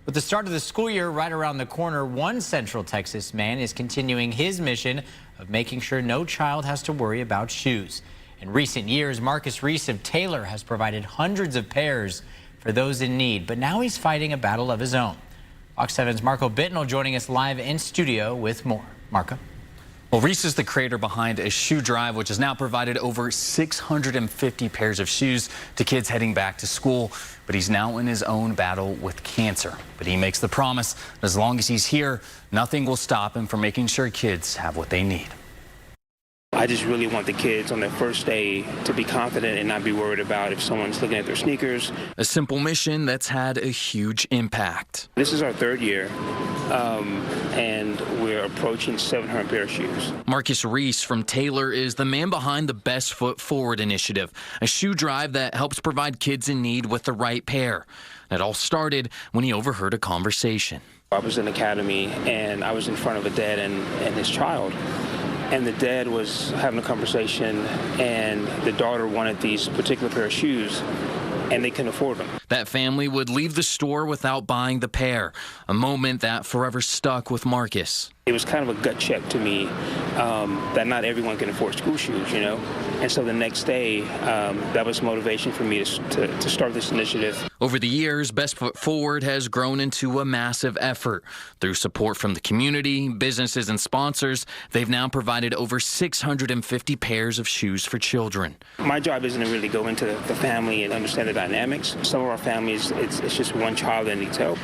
With the start of the school year right around the corner, one Central Texas man is continuing his mission of making sure no child has to worry about shoes. In recent years, Marcus Reese of Taylor has provided hundreds of pairs for those in need, but now he's fighting a battle of his own. Fox 7's Marco Bittnell joining us live in studio with more. Marco. Well, Reese is the creator behind A Shoe Drive, which has now provided over 650 pairs of shoes to kids heading back to school. But he's now in his own battle with cancer. But he makes the promise that as long as he's here, nothing will stop him from making sure kids have what they need. I just really want the kids on their first day to be confident and not be worried about if someone's looking at their sneakers. A simple mission that's had a huge impact. This is our third year, and we're approaching 700 pair of shoes. Marcus Reese from Taylor is the man behind the Best Foot Forward initiative, a shoe drive that helps provide kids in need with the right pair. It all started when he overheard a conversation. I was in academy, and I was in front of a dad and his child. And the dad was having a conversation, and the daughter wanted these particular pair of shoes, and they couldn't afford them. That family would leave the store without buying the pair, a moment that forever stuck with Marcus. It was kind of a gut check to me that not everyone can afford school shoes, you know? And so the next day, that was motivation for me to start this initiative. Over the years, Best Foot Forward has grown into a massive effort. Through support from the community, businesses, and sponsors, they've now provided over 650 pairs of shoes for children. My job isn't to really go into the family and understand the dynamics. Some of our families, it's just one child that needs help.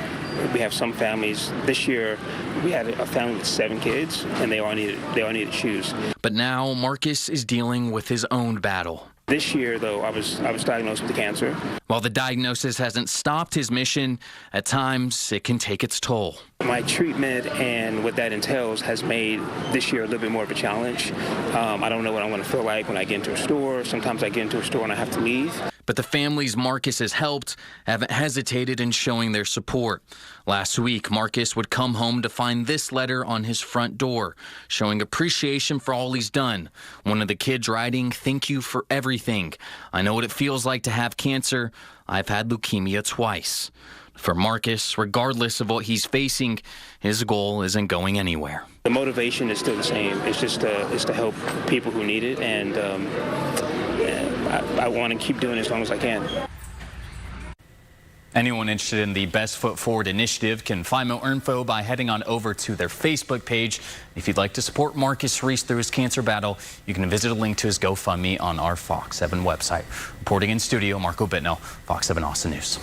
We have some families. This year, we had a family with 7 kids, and they all needed shoes. But now Marcus is dealing with his own battle. This year, though, I was diagnosed with cancer. While the diagnosis hasn't stopped his mission, at times it can take its toll. My treatment and what that entails has made this year a little bit more of a challenge. I don't know what I'm going to feel like when I get into a store. Sometimes I get into a store and I have to leave. But the families Marcus has helped haven't hesitated in showing their support. Last week, Marcus would come home to find this letter on his front door, showing appreciation for all he's done. One of the kids writing, "Thank you for everything. I know what it feels like to have cancer. I've had leukemia twice." For Marcus, regardless of what he's facing, his goal isn't going anywhere. The motivation is still the same. It's just to help people who need it, and I want to keep doing it as long as I can. Anyone interested in the Best Foot Forward initiative can find more info by heading on over to their Facebook page. If you'd like to support Marcus Reese through his cancer battle, you can visit a link to his GoFundMe on our Fox 7 website. Reporting in studio, Marco Bittnell, Fox 7 Austin News.